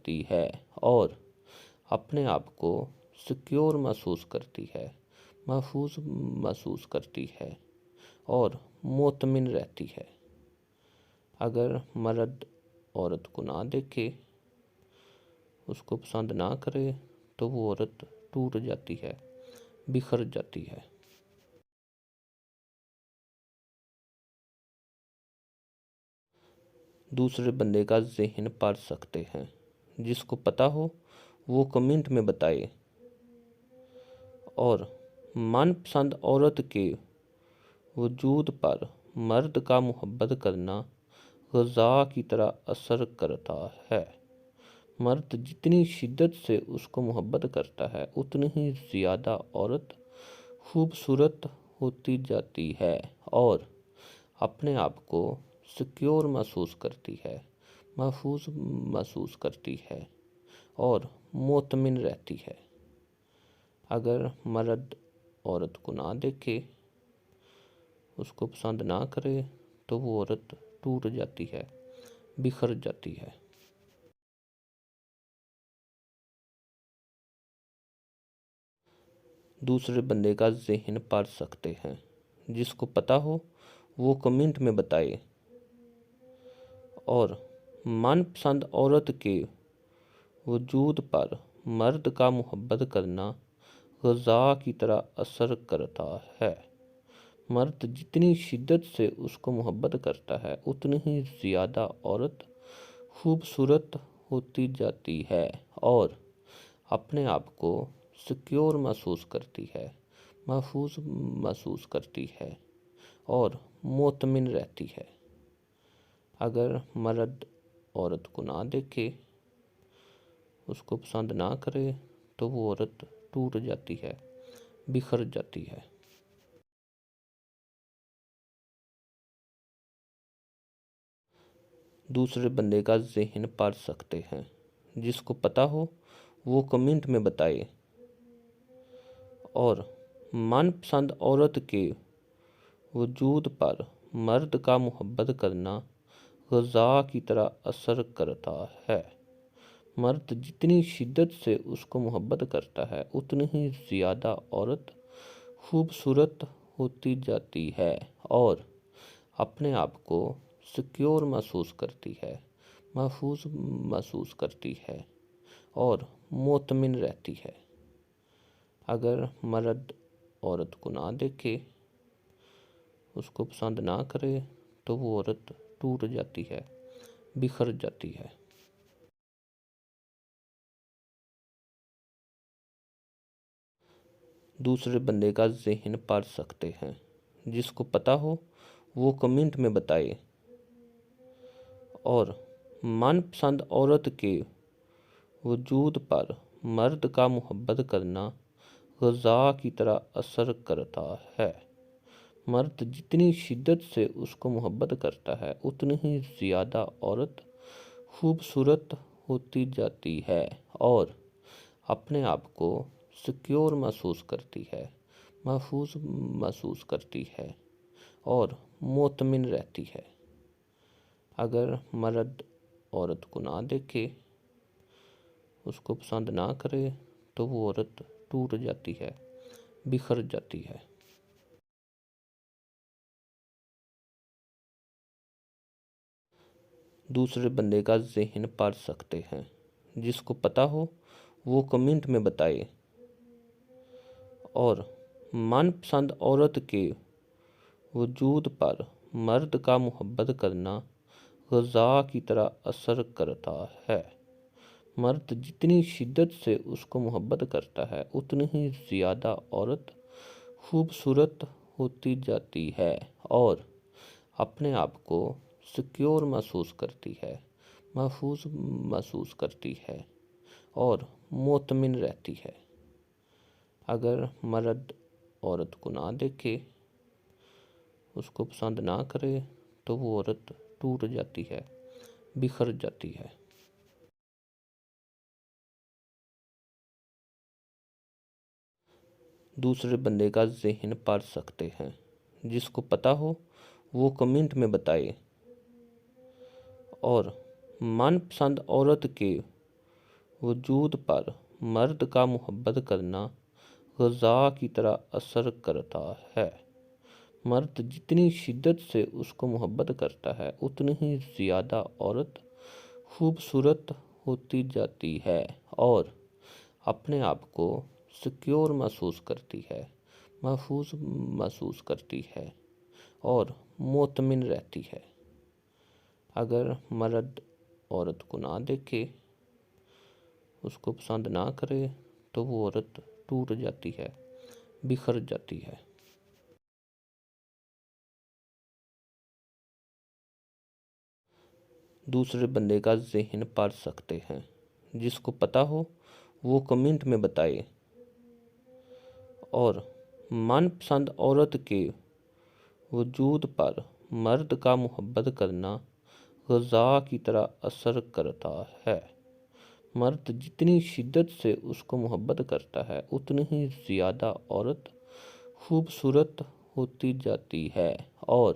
کرتی ہے اور اپنے آپ کو سیکیور محسوس کرتی ہے، محفوظ محسوس کرتی ہے اور مطمئن رہتی ہے۔ اگر مرد عورت کو نہ دیکھے، اس کو پسند نہ کرے تو وہ عورت ٹوٹ جاتی ہے، بکھر جاتی ہے۔ دوسرے بندے کا ذہن پڑھ سکتے ہیں، جس کو پتہ ہو وہ کمنٹ میں بتائے، اور من پسند عورت کے وجود پر مرد کا محبت کرنا غذا کی طرح اثر کرتا ہے۔ مرد جتنی شدت سے اس کو محبت کرتا ہے، اتنی ہی زیادہ عورت خوبصورت ہوتی جاتی ہے اور اپنے آپ کو سیکیور محسوس کرتی ہے، محفوظ محسوس کرتی ہے اور مطمئن رہتی ہے۔ اگر مرد عورت کو نہ دیکھے، اس کو پسند نہ کرے تو وہ عورت ٹوٹ جاتی ہے، بکھر جاتی ہے۔ دوسرے بندے کا ذہن پڑھ سکتے ہیں، جس کو پتہ ہو وہ کمنٹ میں بتائے، اور من پسند عورت کے وجود پر مرد کا محبت کرنا غذا کی طرح اثر کرتا ہے۔ مرد جتنی شدت سے اس کو محبت کرتا ہے، اتنی ہی زیادہ عورت خوبصورت ہوتی جاتی ہے اور اپنے آپ کو سیکیور محسوس کرتی ہے، محفوظ محسوس کرتی ہے اور مطمئن رہتی ہے۔ اگر مرد عورت کو نہ دیکھے، اس کو پسند نہ کرے تو وہ عورت ٹوٹ جاتی ہے، بکھر جاتی ہے۔ دوسرے بندے کا ذہن پڑھ سکتے ہیں، جس کو پتہ ہو وہ کمنٹ میں بتائے، اور من پسند عورت کے وجود پر مرد کا محبت کرنا غذا کی طرح اثر کرتا ہے۔ مرد جتنی شدت سے اس کو محبت کرتا ہے، اتنی ہی زیادہ عورت خوبصورت ہوتی جاتی ہے اور اپنے آپ کو سیکیور محسوس کرتی ہے، محفوظ محسوس کرتی ہے اور مطمئن رہتی ہے۔ اگر مرد عورت کو نہ دیکھے، اس کو پسند نہ کرے تو وہ عورت ٹوٹ جاتی ہے، بکھر جاتی ہے۔ دوسرے بندے کا ذہن پڑھ سکتے ہیں، جس کو پتہ ہو وہ کمنٹ میں بتائے، اور من پسند عورت کے وجود پر مرد کا محبت کرنا غذا کی طرح اثر کرتا ہے۔ مرد جتنی شدت سے اس کو محبت کرتا ہے، اتنی ہی زیادہ عورت خوبصورت ہوتی جاتی ہے اور اپنے آپ کو سیکیور محسوس کرتی ہے، محفوظ محسوس کرتی ہے اور مطمئن رہتی ہے۔ اگر مرد عورت کو نہ دیکھے، اس کو پسند نہ کرے تو وہ عورت ٹوٹ جاتی ہے، بکھر جاتی ہے۔ دوسرے بندے کا ذہن پڑھ سکتے ہیں، جس کو پتہ ہو وہ کمنٹ میں بتائے، اور من پسند عورت کے وجود پر مرد کا محبت کرنا غذا کی طرح اثر کرتا ہے۔ مرد جتنی شدت سے اس کو محبت کرتا ہے، اتنی ہی زیادہ عورت خوبصورت ہوتی جاتی ہے اور اپنے آپ کو سیکیور محسوس کرتی ہے، محفوظ محسوس کرتی ہے اور مطمئن رہتی ہے۔ اگر مرد عورت کو نہ دیکھے، اس کو پسند نہ کرے تو وہ عورت ٹوٹ جاتی ہے، بکھر جاتی ہے۔ دوسرے بندے کا ذہن پڑھ سکتے ہیں، جس کو پتہ ہو وہ کمنٹ میں بتائے، اور من پسند عورت کے وجود پر مرد کا محبت کرنا غذا کی طرح اثر کرتا ہے۔ مرد جتنی شدت سے اس کو محبت کرتا ہے اتنی ہی زیادہ عورت خوبصورت ہوتی جاتی ہے اور اپنے آپ کو سیکیور محسوس کرتی ہے، محفوظ محسوس کرتی ہے اور مطمئن رہتی ہے۔ اگر مرد عورت کو نہ دیکھے، اس کو پسند نہ کرے تو وہ عورت ٹوٹ جاتی ہے، بکھر جاتی ہے۔ دوسرے بندے کا ذہن پڑھ سکتے ہیں، جس کو پتہ ہو وہ کمنٹ میں بتائے، اور من پسند عورت کے وجود پر مرد کا محبت کرنا غذا کی طرح اثر کرتا ہے۔ مرد جتنی شدت سے اس کو محبت کرتا ہے اتنی ہی زیادہ عورت خوبصورت ہوتی جاتی ہے اور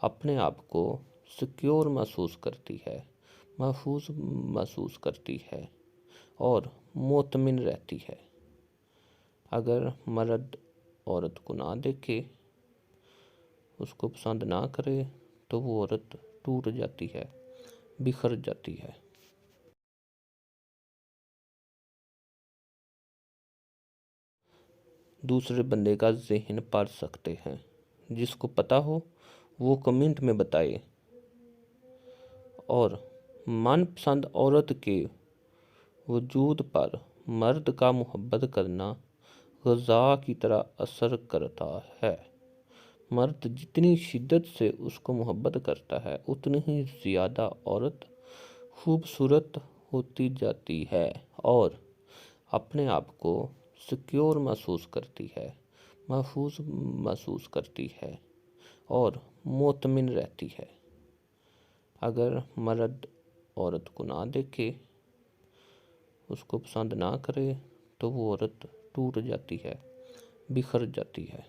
اپنے آپ کو سیکیور محسوس کرتی ہے، محفوظ محسوس کرتی ہے اور مطمئن رہتی ہے۔ اگر مرد عورت کو نہ دیکھے، اس کو پسند نہ کرے تو وہ عورت ٹوٹ جاتی ہے، بکھر جاتی ہے۔ دوسرے بندے کا ذہن پڑھ سکتے ہیں، جس کو پتہ ہو وہ کمنٹ میں بتائے، اور من پسند عورت کے وجود پر مرد کا محبت کرنا غذا کی طرح اثر کرتا ہے۔ مرد جتنی شدت سے اس کو محبت کرتا ہے اتنی ہی زیادہ عورت خوبصورت ہوتی جاتی ہے اور اپنے آپ کو سیکیور محسوس کرتی ہے، محفوظ محسوس کرتی ہے اور مطمئن رہتی ہے۔ اگر مرد عورت کو نہ دیکھے، اس کو پسند نہ کرے تو وہ عورت ٹوٹ جاتی ہے، بکھر جاتی ہے۔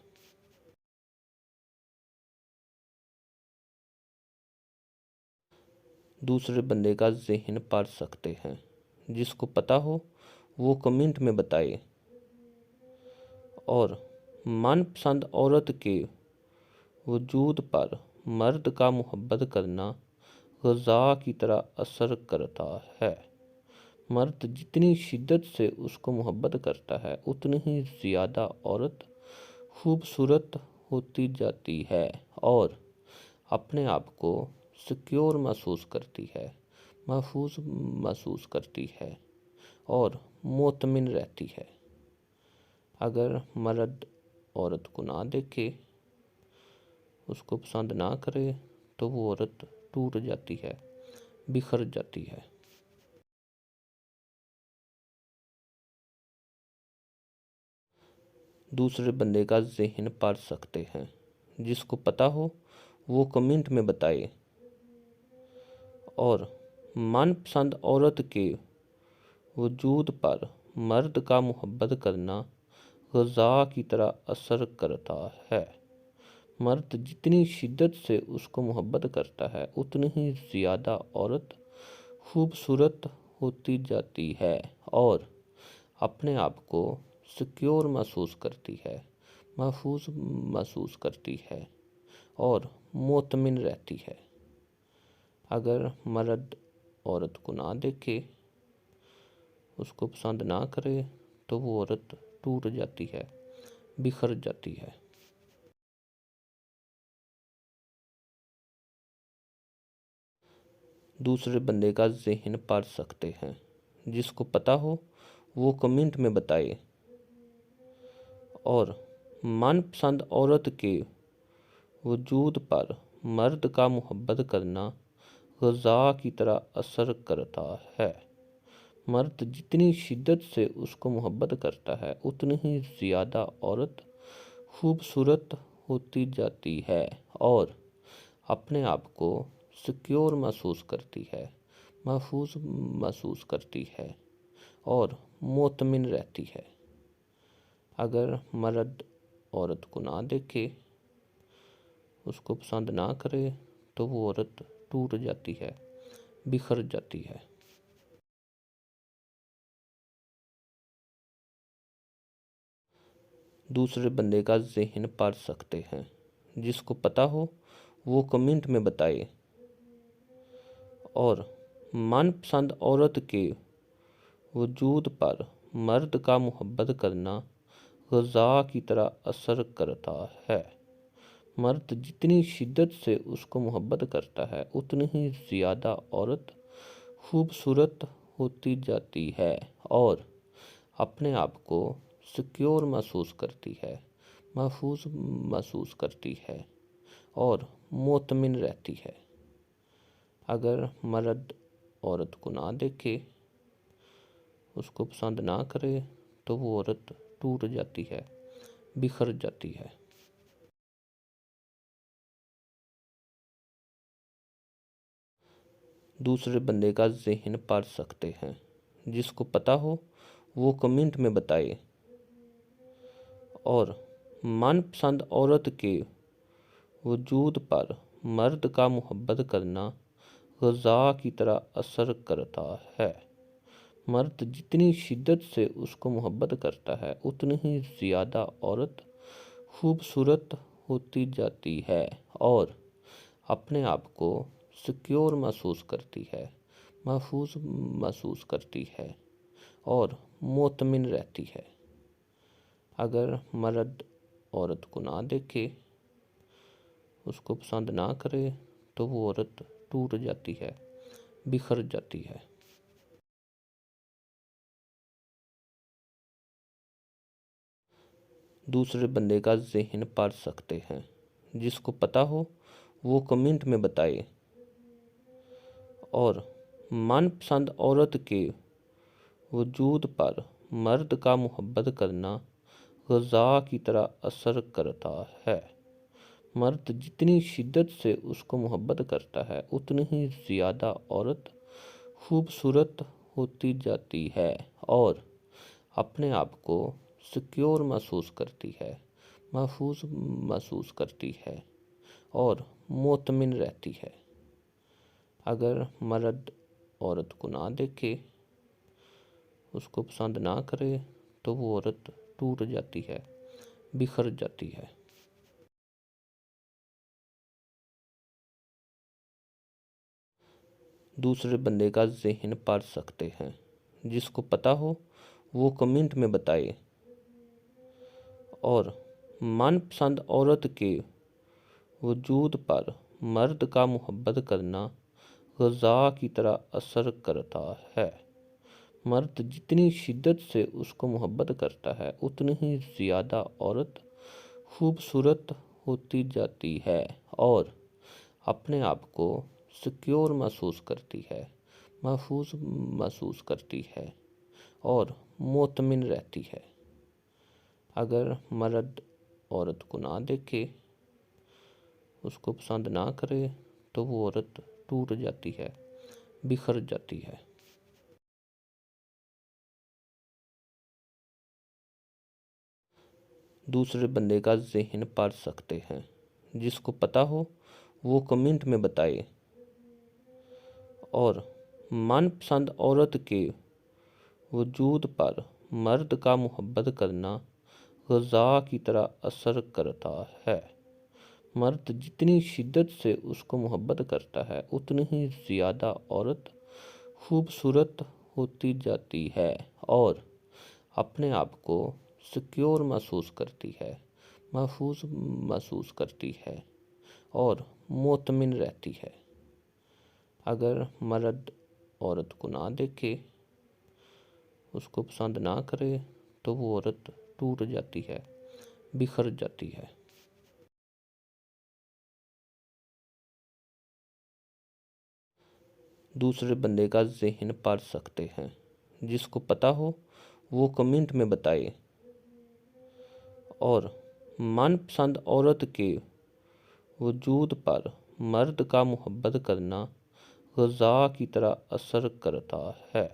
دوسرے بندے کا ذہن پڑھ سکتے ہیں، جس کو پتہ ہو وہ کمنٹ میں بتائے، اور من پسند عورت کے وجود پر مرد کا محبت کرنا غذا کی طرح اثر کرتا ہے۔ مرد جتنی شدت سے اس کو محبت کرتا ہے اتنی ہی زیادہ عورت خوبصورت ہوتی جاتی ہے اور اپنے آپ کو سیکیور محسوس کرتی ہے، محفوظ محسوس کرتی ہے اور مطمئن رہتی ہے۔ اگر مرد عورت کو نہ دیکھے، اس کو پسند نہ کرے تو وہ عورت ٹوٹ جاتی ہے، بکھر جاتی ہے۔ دوسرے بندے کا ذہن پڑھ سکتے ہیں، جس کو پتہ ہو وہ کمنٹ میں بتائے، اور من پسند عورت کے وجود پر مرد کا محبت کرنا غذا کی طرح اثر کرتا ہے۔ مرد جتنی شدت سے اس کو محبت کرتا ہے اتنی ہی زیادہ عورت خوبصورت ہوتی جاتی ہے اور اپنے آپ کو سیکیور محسوس کرتی ہے، محفوظ محسوس کرتی ہے اور مطمئن رہتی ہے۔ اگر مرد عورت کو نہ دیکھے، اس کو پسند نہ کرے تو وہ عورت ٹوٹ جاتی ہے، بکھر جاتی ہے۔ دوسرے بندے کا ذہن پڑھ سکتے ہیں، جس کو پتہ ہو وہ کمنٹ میں بتائے، اور من پسند عورت کے وجود پر مرد کا محبت کرنا غذا کی طرح اثر کرتا ہے۔ مرد جتنی شدت سے اس کو محبت کرتا ہے اتنی ہی زیادہ عورت خوبصورت ہوتی جاتی ہے اور اپنے آپ کو سیکیور محسوس کرتی ہے، محفوظ محسوس کرتی ہے اور مطمئن رہتی ہے۔ اگر مرد عورت کو نہ دیکھے، اس کو پسند نہ کرے تو وہ عورت ٹوٹ جاتی ہے، بکھر جاتی ہے۔ دوسرے بندے کا ذہن پڑھ سکتے ہیں۔ جس کو پتہ ہو وہ کمنٹ میں بتائے۔ اور من پسند عورت کے وجود پر مرد کا محبت کرنا غذا کی طرح اثر کرتا ہے۔ مرد جتنی شدت سے اس کو محبت کرتا ہے اتنی ہی زیادہ عورت خوبصورت ہوتی جاتی ہے اور اپنے آپ کو سیکیور محسوس کرتی ہے، محفوظ محسوس کرتی ہے اور مطمئن رہتی ہے۔ اگر مرد عورت کو نہ دیکھے، اس کو پسند نہ کرے تو وہ عورت ٹوٹ جاتی ہے، بکھر جاتی ہے۔ دوسرے بندے کا ذہن پڑھ سکتے ہیں۔ جس کو پتہ ہو وہ کمنٹ میں بتائے۔ اور من پسند عورت کے وجود پر مرد کا محبت کرنا غذا کی طرح اثر کرتا ہے۔ مرد جتنی شدت سے اس کو محبت کرتا ہے اتنی ہی زیادہ عورت خوبصورت ہوتی جاتی ہے اور اپنے آپ کو سیکیور محسوس کرتی ہے، محفوظ محسوس کرتی ہے اور مطمئن رہتی ہے۔ اگر مرد عورت کو نہ دیکھے، اس کو پسند نہ کرے تو وہ عورت ٹوٹ جاتی ہے، بکھر جاتی ہے۔ دوسرے بندے کا ذہن پڑھ سکتے ہیں۔ جس کو پتہ ہو وہ کمنٹ میں بتائے۔ اور من پسند عورت کے وجود پر مرد کا محبت کرنا غذا کی طرح اثر کرتا ہے۔ مرد جتنی شدت سے اس کو محبت کرتا ہے اتنی ہی زیادہ عورت خوبصورت ہوتی جاتی ہے اور اپنے آپ کو سیکیور محسوس کرتی ہے، محفوظ محسوس کرتی ہے اور مطمئن رہتی ہے۔ اگر مرد عورت کو نہ دیکھے، اس کو پسند نہ کرے تو وہ عورت ٹوٹ جاتی ہے، بکھر جاتی ہے۔ دوسرے بندے کا ذہن پڑھ سکتے ہیں۔ جس کو پتہ ہو وہ کمنٹ میں بتائے۔ اور من پسند عورت کے وجود پر مرد کا محبت کرنا غذا کی طرح اثر کرتا ہے۔ مرد جتنی شدت سے اس کو محبت کرتا ہے اتنی ہی زیادہ عورت خوبصورت ہوتی جاتی ہے اور اپنے آپ کو سیکیور محسوس کرتی ہے، محفوظ محسوس کرتی ہے اور مطمئن رہتی ہے۔ اگر مرد عورت کو نہ دیکھے، اس کو پسند نہ کرے تو وہ عورت ٹوٹ جاتی ہے، بکھر جاتی ہے۔ دوسرے بندے کا ذہن پڑھ سکتے ہیں۔ جس کو پتہ ہو وہ کمنٹ میں بتائے۔ اور من پسند عورت کے وجود پر مرد کا محبت کرنا غذا کی طرح اثر کرتا ہے۔ مرد جتنی شدت سے اس کو محبت کرتا ہے اتنی ہی زیادہ عورت خوبصورت ہوتی جاتی ہے اور اپنے آپ کو سیکیور محسوس کرتی ہے، محفوظ محسوس کرتی ہے اور مطمئن رہتی ہے۔ اگر مرد عورت کو نہ دیکھے، اس کو پسند نہ کرے تو وہ عورت ٹوٹ جاتی ہے، بکھر جاتی ہے۔ دوسرے بندے کا ذہن پڑھ سکتے ہیں۔ جس کو پتہ ہو وہ کمنٹ میں بتائے۔ اور من پسند عورت کے وجود پر مرد کا محبت کرنا غذا کی طرح اثر کرتا ہے۔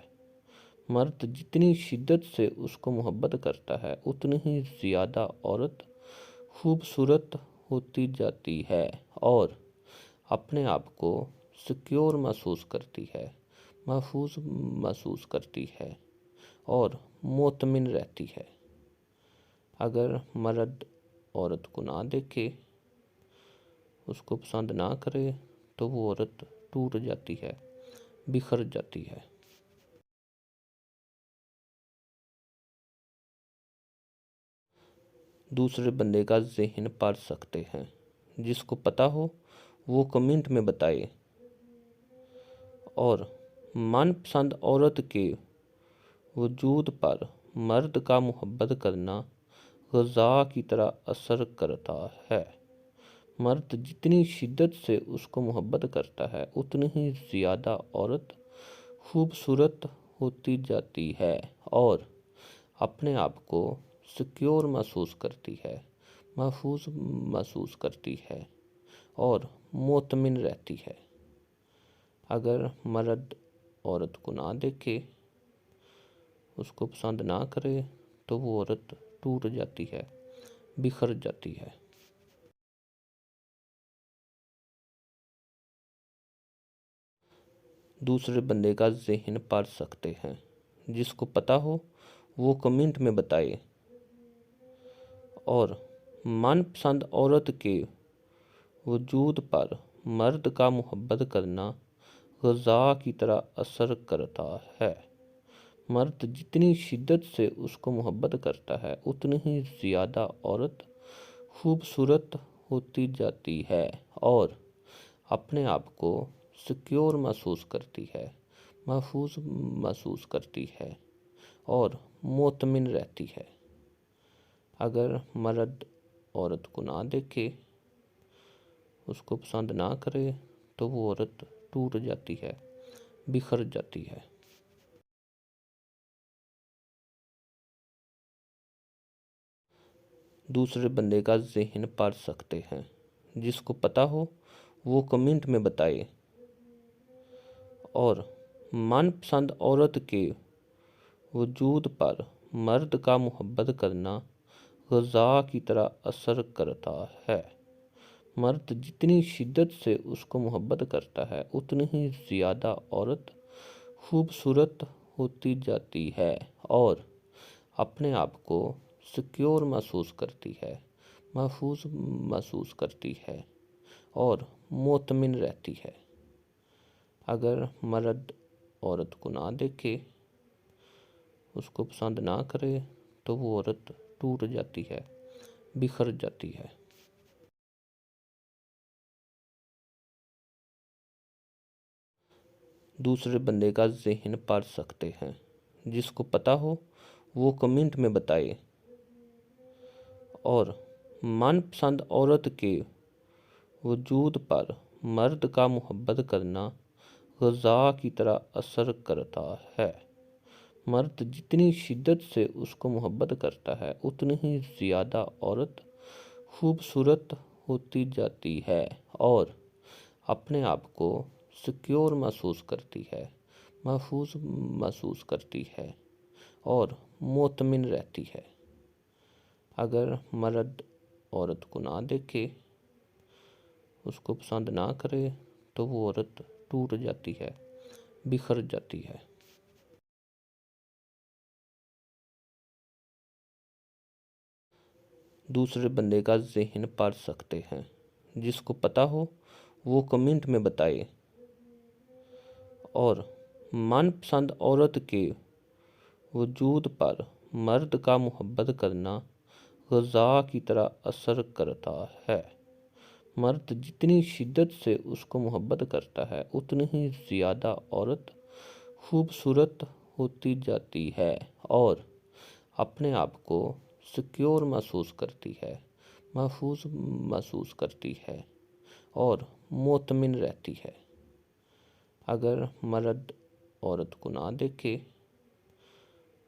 مرد جتنی شدت سے اس کو محبت کرتا ہے اتنی ہی زیادہ عورت خوبصورت ہوتی جاتی ہے اور اپنے آپ کو سیکیور محسوس کرتی ہے، محفوظ محسوس کرتی ہے اور مطمئن رہتی ہے۔ اگر مرد عورت کو نہ دیکھے، اس کو پسند نہ کرے تو وہ عورت ٹوٹ جاتی ہے، بکھر جاتی ہے۔ دوسرے بندے کا ذہن پڑھ سکتے ہیں، جس کو پتہ ہو وہ کمنٹ میں بتائے، اور من پسند عورت کے وجود پر مرد کا محبت کرنا غذا کی طرح اثر کرتا ہے۔ مرد جتنی شدت سے اس کو محبت کرتا ہے، اتنی ہی زیادہ عورت خوبصورت ہوتی جاتی ہے اور اپنے آپ کو سیکیور محسوس کرتی ہے، محفوظ محسوس کرتی ہے اور مطمئن رہتی ہے۔ اگر مرد عورت کو نہ دیکھے، اس کو پسند نہ کرے تو وہ عورت ٹوٹ جاتی ہے، بکھر جاتی ہے۔ دوسرے بندے کا ذہن پڑھ سکتے ہیں، جس کو پتہ ہو وہ کمنٹ میں بتائے، اور من پسند عورت کے وجود پر مرد کا محبت کرنا غذا کی طرح اثر کرتا ہے۔ مرد جتنی شدت سے اس کو محبت کرتا ہے، اتنی ہی زیادہ عورت خوبصورت ہوتی جاتی ہے اور اپنے آپ کو سیکیور محسوس کرتی ہے، محفوظ محسوس کرتی ہے اور مطمئن رہتی ہے۔ اگر مرد عورت کو نہ دیکھے، اس کو پسند نہ کرے تو وہ عورت ٹوٹ جاتی ہے، بکھر جاتی ہے۔ دوسرے بندے کا ذہن پڑھ سکتے ہیں، جس کو پتہ ہو وہ کمنٹ میں بتائے، اور من پسند عورت کے وجود پر مرد کا محبت کرنا غذا کی طرح اثر کرتا ہے۔ مرد جتنی شدت سے اس کو محبت کرتا ہے، اتنی ہی زیادہ عورت خوبصورت ہوتی جاتی ہے اور اپنے آپ کو سیکیور محسوس کرتی ہے، محفوظ محسوس کرتی ہے اور مطمئن رہتی ہے۔ اگر مرد عورت کو نہ دیکھے، اس کو پسند نہ کرے تو وہ عورت ٹوٹ جاتی ہے، بکھر جاتی ہے۔ دوسرے بندے کا ذہن پڑھ سکتے ہیں، جس کو پتہ ہو وہ کمنٹ میں بتائے، اور من پسند عورت کے وجود پر مرد کا محبت کرنا غذا کی طرح اثر کرتا ہے۔ مرد جتنی شدت سے اس کو محبت کرتا ہے، اتنی ہی زیادہ عورت خوبصورت ہوتی جاتی ہے اور اپنے آپ کو سیکیور محسوس کرتی ہے، محفوظ محسوس کرتی ہے اور مطمئن رہتی ہے۔ اگر مرد عورت کو نہ دیکھے، اس کو پسند نہ کرے تو وہ عورت ٹوٹ جاتی ہے، بکھر جاتی ہے۔ دوسرے بندے کا ذہن پڑھ سکتے ہیں، جس کو پتہ ہو وہ کمنٹ میں بتائے، اور من پسند عورت کے وجود پر مرد کا محبت کرنا غذا کی طرح اثر کرتا ہے۔ مرد جتنی شدت سے اس کو محبت کرتا ہے، اتنی ہی زیادہ عورت خوبصورت ہوتی جاتی ہے اور اپنے آپ کو سیکیور محسوس کرتی ہے، محفوظ محسوس کرتی ہے اور مطمئن رہتی ہے۔ اگر مرد عورت کو نہ دیکھے،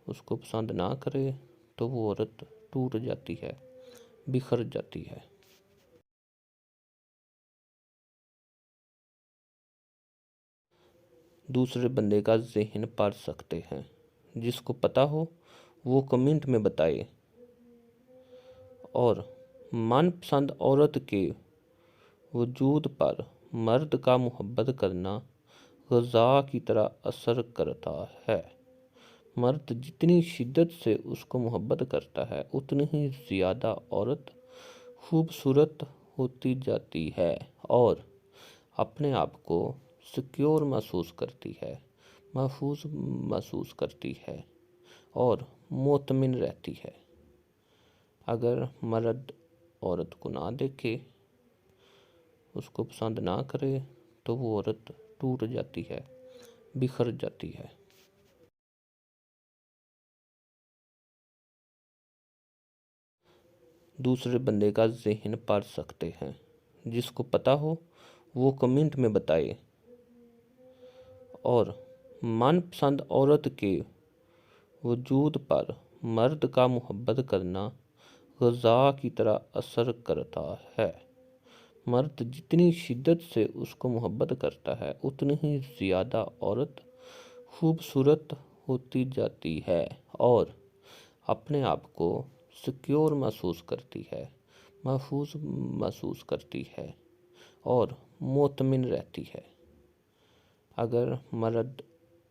اس کو پسند نہ کرے تو وہ عورت ٹوٹ جاتی ہے، بکھر جاتی ہے۔ دوسرے بندے کا ذہن پڑھ سکتے ہیں، جس کو پتہ ہو وہ کمنٹ میں بتائے، اور من پسند عورت کے وجود پر مرد کا محبت کرنا غذا کی طرح اثر کرتا ہے۔ مرد جتنی شدت سے اس کو محبت کرتا ہے اتنی ہی زیادہ عورت خوبصورت ہوتی جاتی ہے اور اپنے آپ کو سیکیور محسوس کرتی ہے، محفوظ محسوس کرتی ہے اور مطمئن رہتی ہے۔ اگر مرد عورت کو نہ دیکھے، اس کو پسند نہ کرے تو وہ عورت ٹوٹ جاتی ہے، بکھر جاتی ہے۔ دوسرے بندے کا ذہن پڑھ سکتے ہیں، جس کو پتہ ہو وہ کمنٹ میں بتائے، اور من پسند عورت کے وجود پر مرد کا محبت کرنا غذا کی طرح اثر کرتا ہے۔ مرد جتنی شدت سے اس کو محبت کرتا ہے اتنی ہی زیادہ عورت خوبصورت ہوتی جاتی ہے اور اپنے آپ کو سیکیور محسوس کرتی ہے، محفوظ محسوس کرتی ہے اور مطمئن رہتی ہے۔ اگر مرد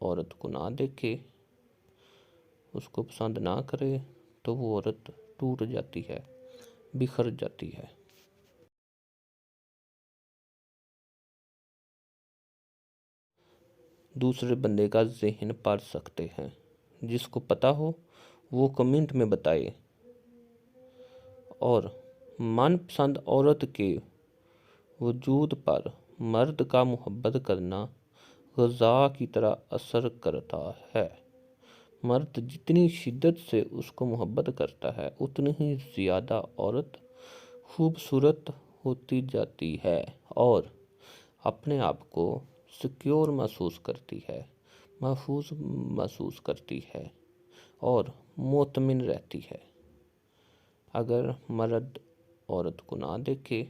عورت کو نہ دیکھے، اس کو پسند نہ کرے تو وہ عورت ٹوٹ جاتی ہے، بکھر جاتی ہے۔ دوسرے بندے کا ذہن پڑھ سکتے ہیں، جس کو پتہ ہو وہ کمنٹ میں بتائے، اور من پسند عورت کے وجود پر مرد کا محبت کرنا غذا کی طرح اثر کرتا ہے۔ مرد جتنی شدت سے اس کو محبت کرتا ہے اتنی ہی زیادہ عورت خوبصورت ہوتی جاتی ہے اور اپنے آپ کو سیکیور محسوس کرتی ہے، محفوظ محسوس کرتی ہے اور مطمئن رہتی ہے۔ اگر مرد عورت کو نہ دیکھے،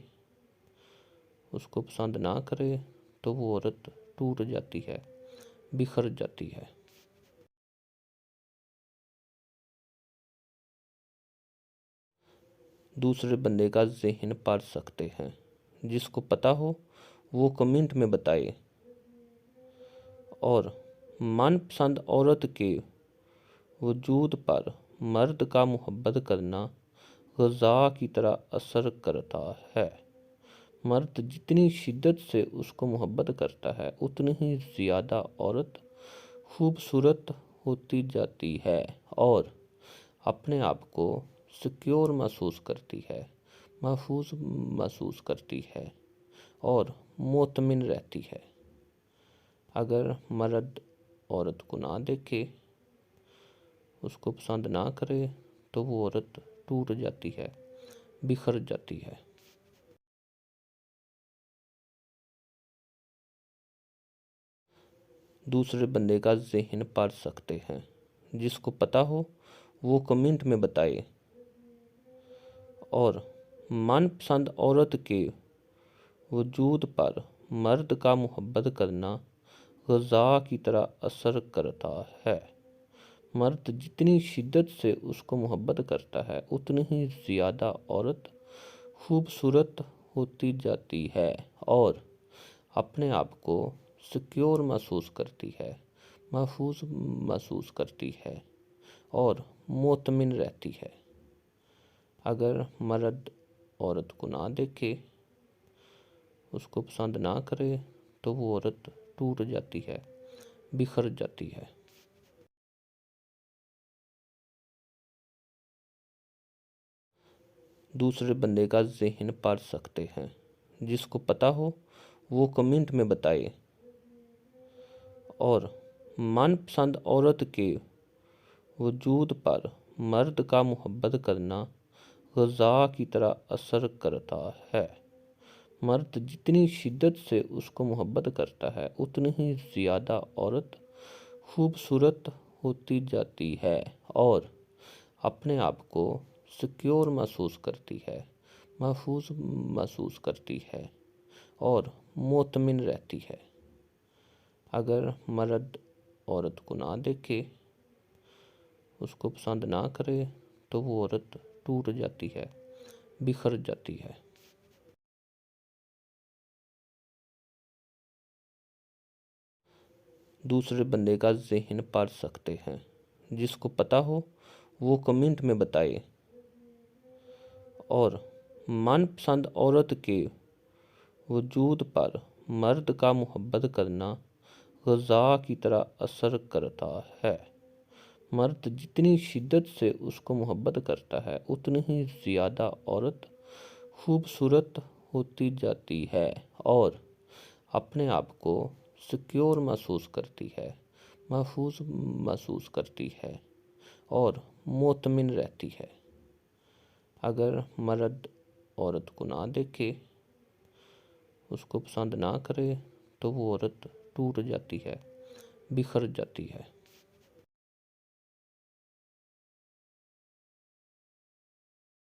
اس کو پسند نہ کرے تو وہ عورت ٹوٹ جاتی ہے، بکھر جاتی ہے۔ دوسرے بندے کا ذہن پڑھ سکتے ہیں، جس کو پتہ ہو وہ کمنٹ میں بتائے، اور من پسند عورت کے وجود پر مرد کا محبت کرنا غذا کی طرح اثر کرتا ہے۔ مرد جتنی شدت سے اس کو محبت کرتا ہے اتنی ہی زیادہ عورت خوبصورت ہوتی جاتی ہے اور اپنے آپ کو سیکیور محسوس کرتی ہے، محفوظ محسوس کرتی ہے اور مطمئن رہتی ہے۔ اگر مرد عورت کو نہ دیکھے، اس کو پسند نہ کرے تو وہ عورت ٹوٹ جاتی ہے، بکھر جاتی ہے۔ دوسرے بندے کا ذہن پڑھ سکتے ہیں، جس کو پتہ ہو وہ کمنٹ میں بتائے، اور من پسند عورت کے وجود پر مرد کا محبت کرنا غذا کی طرح اثر کرتا ہے۔ مرد جتنی شدت سے اس کو محبت کرتا ہے اتنی ہی زیادہ عورت خوبصورت ہوتی جاتی ہے اور اپنے آپ کو سیکیور محسوس کرتی ہے، محفوظ محسوس کرتی ہے اور مطمئن رہتی ہے۔ اگر مرد عورت کو نہ دیکھے، اس کو پسند نہ کرے تو وہ عورت ٹوٹ جاتی ہے، بکھر جاتی ہے۔ دوسرے بندے کا ذہن پڑھ سکتے ہیں، جس کو پتہ ہو وہ کمنٹ میں بتائے، اور من پسند عورت کے وجود پر مرد کا محبت کرنا غذا کی طرح اثر کرتا ہے۔ مرد جتنی شدت سے اس کو محبت کرتا ہے اتنی ہی زیادہ عورت خوبصورت ہوتی جاتی ہے اور اپنے آپ کو سیکیور محسوس کرتی ہے، محفوظ محسوس کرتی ہے اور مطمئن رہتی ہے۔ اگر مرد عورت کو نہ دیکھے، اس کو پسند نہ کرے تو وہ عورت ٹوٹ جاتی ہے، بکھر جاتی ہے۔ دوسرے بندے کا ذہن پڑھ سکتے ہیں، جس کو پتہ ہو وہ کمنٹ میں بتائے، اور من پسند عورت کے وجود پر مرد کا محبت کرنا غذا کی طرح اثر کرتا ہے۔ مرد جتنی شدت سے اس کو محبت کرتا ہے اتنی ہی زیادہ عورت خوبصورت ہوتی جاتی ہے اور اپنے آپ کو سیکیور محسوس کرتی ہے، محفوظ محسوس کرتی ہے اور مطمئن رہتی ہے۔ اگر مرد عورت کو نہ دیکھے، اس کو پسند نہ کرے، تو وہ عورت ٹوٹ جاتی ہے، بکھر جاتی ہے۔